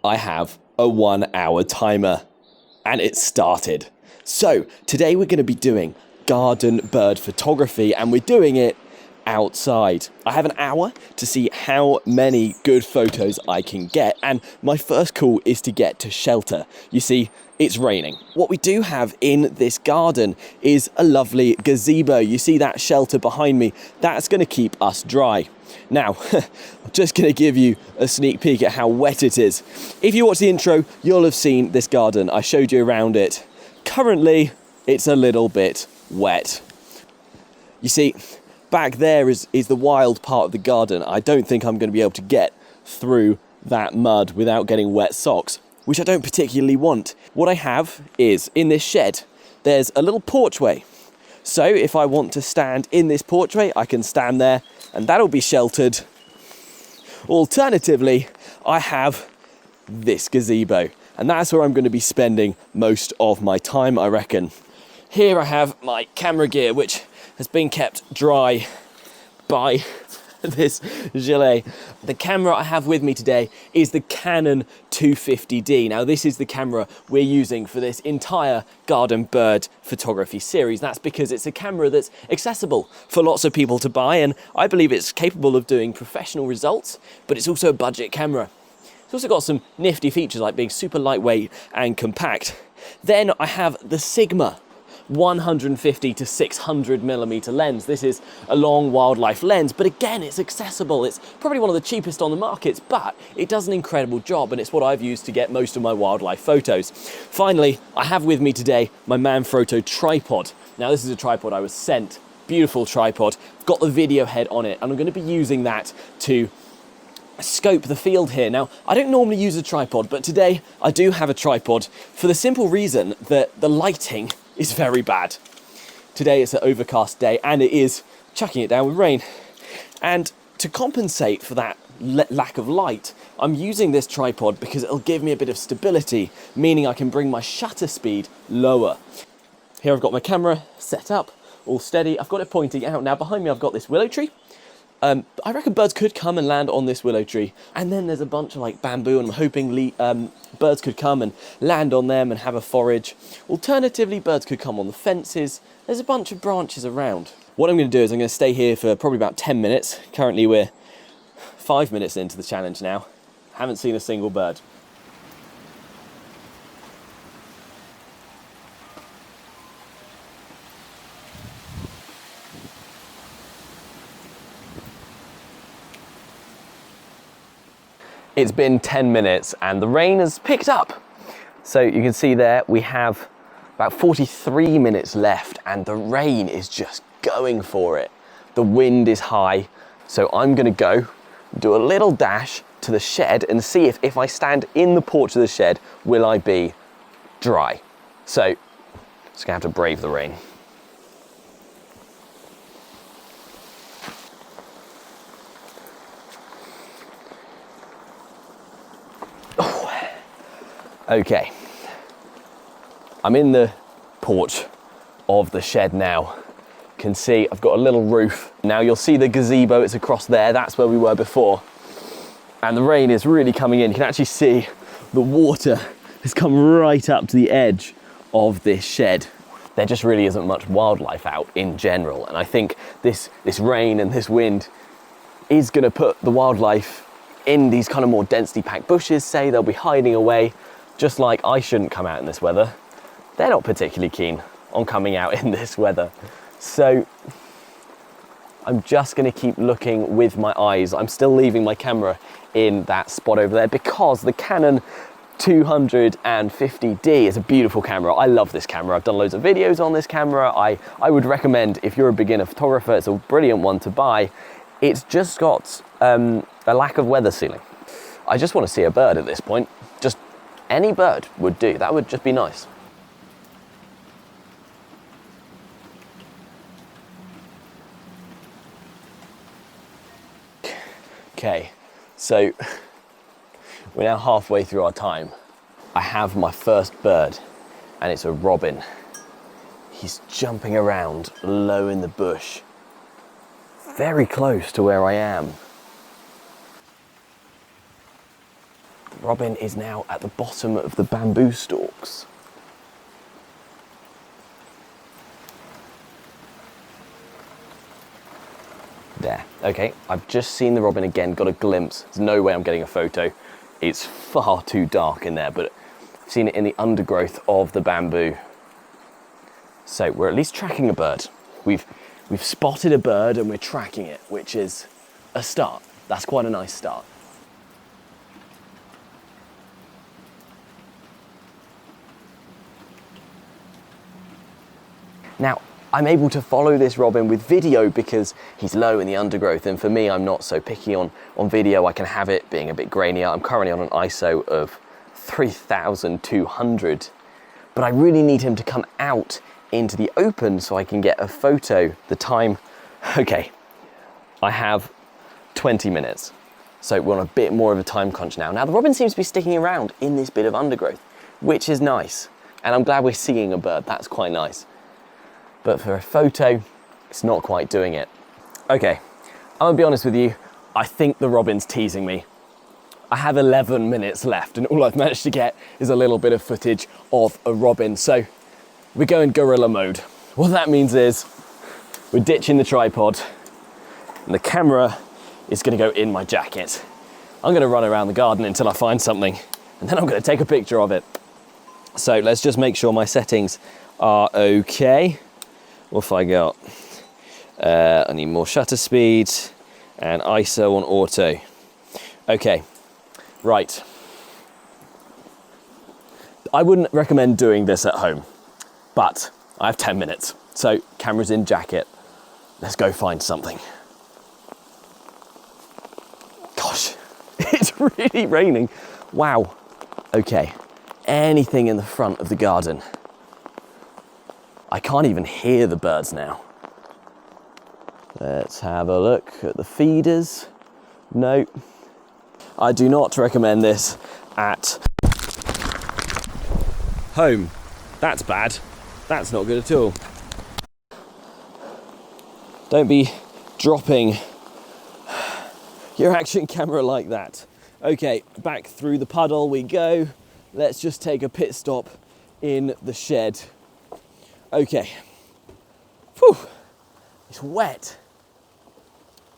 I have a 1 hour timer and it started. So today we're going to be doing garden bird photography and we're doing it outside. I have an hour to see how many good photos I can get, and my first call is to get to shelter. You see, it's raining. What we do have in this garden is a lovely gazebo. You see that shelter behind me? That's going to keep us dry. Now, I'm just going to give you a sneak peek at how wet it is. If you watch the intro, you'll have seen this garden. I showed you around it. Currently, it's a little bit wet. You see, back there is the wild part of the garden. I don't think I'm going to be able to get through that mud without getting wet socks, which I don't particularly want. What I have is, in this shed, there's a little porchway. So if I want to stand in this porchway, I can stand there and that'll be sheltered. Alternatively, I have this gazebo, and that's where I'm going to be spending most of my time, I reckon. Here I have my camera gear, which has been kept dry by this gilet. The camera I have with me today is the Canon 250D. Now this is the camera we're using for this entire garden bird photography series. That's because it's a camera that's accessible for lots of people to buy, and I believe it's capable of doing professional results, but it's also a budget camera. It's also got some nifty features like being super lightweight and compact. Then I have the Sigma 150 to 600 millimeter lens. This is a long wildlife lens, but again, it's accessible. It's probably one of the cheapest on the market, but it does an incredible job, and it's what I've used to get most of my wildlife photos. Finally, I have with me today my Manfrotto tripod. Now, this is a tripod I was sent. Beautiful tripod. Got the video head on it, and I'm going to be using that to scope the field here. Now, I don't normally use a tripod, but today I do have a tripod for the simple reason that the lighting is very bad. Today it's an overcast day and it is chucking it down with rain. And to compensate for that lack of light, I'm using this tripod because it'll give me a bit of stability, meaning I can bring my shutter speed lower. Here I've got my camera set up, all steady. I've got it pointing out. Now behind me I've got this willow tree. I reckon birds could come and land on this willow tree, and then there's a bunch of like bamboo, and I'm hoping birds could come and land on them and have a forage. Alternatively, birds could come on the fences. There's a bunch of branches around. What I'm going to do is I'm going to stay here for probably about 10 minutes. Currently we're 5 minutes into the challenge now. Haven't seen a single bird. It's been 10 minutes and the rain has picked up. So you can see there we have about 43 minutes left and the rain is just going for it. The wind is high, so I'm gonna go do a little dash to the shed and see if I stand in the porch of the shed, will I be dry? So just gonna have to brave the rain. Okay, I'm in the porch of the shed now. You can see I've got a little roof. Now you'll see the gazebo, it's across there, that's where we were before. And the rain is really coming in. You can actually see the water has come right up to the edge of this shed. There just really isn't much wildlife out in general. And I think this rain and this wind is gonna put the wildlife in these kind of more densely packed bushes, say. They'll be hiding away. Just like I shouldn't come out in this weather, they're not particularly keen on coming out in this weather. So I'm just gonna keep looking with my eyes. I'm still leaving my camera in that spot over there because the Canon 250D is a beautiful camera. I love this camera. I've done loads of videos on this camera. I would recommend, if you're a beginner photographer, it's a brilliant one to buy. It's just got a lack of weather sealing. I just wanna see a bird at this point. Just any bird would do, that would just be nice. Okay, so we're now halfway through our time. I have my first bird, and it's a robin. He's jumping around low in the bush, very close to where I am. robin is now at the bottom of the bamboo stalks. There, okay, I've just seen the robin again, got a glimpse. There's no way I'm getting a photo. It's far too dark in there, but I've seen it in the undergrowth of the bamboo. So we're at least tracking a bird. We've spotted a bird and we're tracking it, which is a start. That's quite a nice start. Now, I'm able to follow this robin with video because he's low in the undergrowth, and for me, I'm not so picky on video. I can have it being a bit grainier. I'm currently on an ISO of 3200, but I really need him to come out into the open so I can get a photo. The time, okay, I have 20 minutes. So we're on a bit more of a time crunch now. Now the robin seems to be sticking around in this bit of undergrowth, which is nice. And I'm glad we're seeing a bird, that's quite nice. But for a photo, it's not quite doing it. Okay, I'm gonna be honest with you, I think the robin's teasing me. I have 11 minutes left and all I've managed to get is a little bit of footage of a robin. So we're going gorilla mode. What that means is we're ditching the tripod and the camera is gonna go in my jacket. I'm gonna run around the garden until I find something and then I'm gonna take a picture of it. So let's just make sure my settings are okay. What have I got? I need more shutter speed and ISO on auto. Okay, right. I wouldn't recommend doing this at home, but I have 10 minutes. So camera's in jacket. Let's go find something. Gosh, it's really raining. Wow. Okay, anything in the front of the garden. I can't even hear the birds now. Let's have a look at the feeders. No, I do not recommend this at home. That's bad. That's not good at all. Don't be dropping your action camera like that. Okay, back through the puddle we go. Let's just take a pit stop in the shed. Okay, whew, it's wet.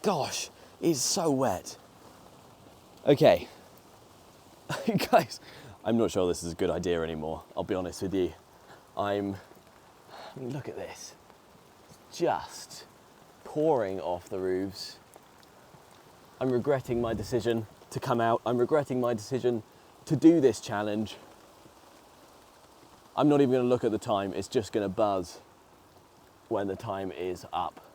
Gosh, it's so wet. Okay, guys, I'm not sure this is a good idea anymore. I'll be honest with you. Look at this. It's just pouring off the roofs. I'm regretting my decision to come out. I'm regretting my decision to do this challenge. I'm not even going to look at the time, it's just going to buzz when the time is up.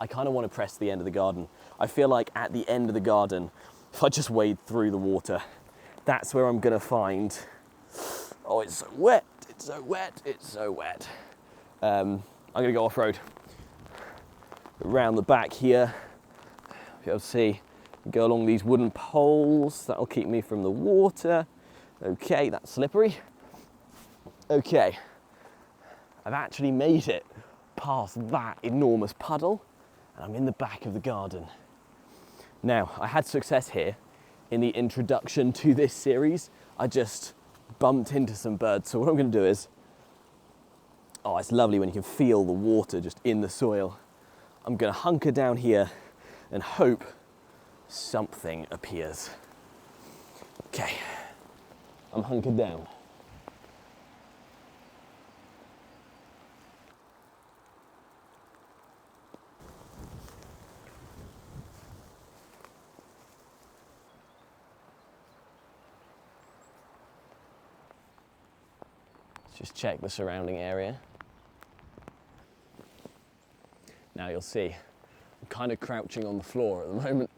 I kind of want to press the end of the garden. I feel like at the end of the garden, if I just wade through the water, that's where I'm going to find, oh, it's so wet, it's so wet, it's so wet. I'm going to go off-road. Around the back here, you'll see, go along these wooden poles, that'll keep me from the water. Okay, that's slippery. Okay, I've actually made it past that enormous puddle and I'm in the back of the garden. Now, I had success here in the introduction to this series. I just bumped into some birds. So what I'm gonna do is, oh, it's lovely when you can feel the water just in the soil. I'm gonna hunker down here and hope something appears. Okay. I'm hunkered down. Let's just check the surrounding area. Now you'll see, I'm kind of crouching on the floor at the moment.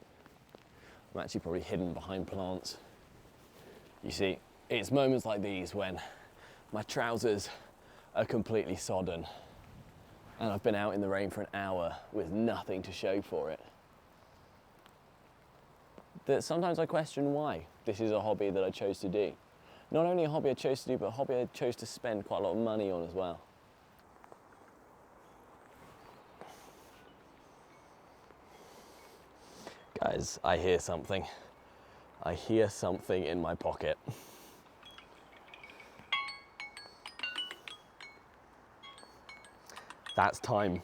I'm actually probably hidden behind plants. You see, it's moments like these when my trousers are completely sodden and I've been out in the rain for an hour with nothing to show for it. That sometimes I question why this is a hobby that I chose to do. Not only a hobby I chose to do, but a hobby I chose to spend quite a lot of money on as well. Guys, I hear something. I hear something in my pocket. That's time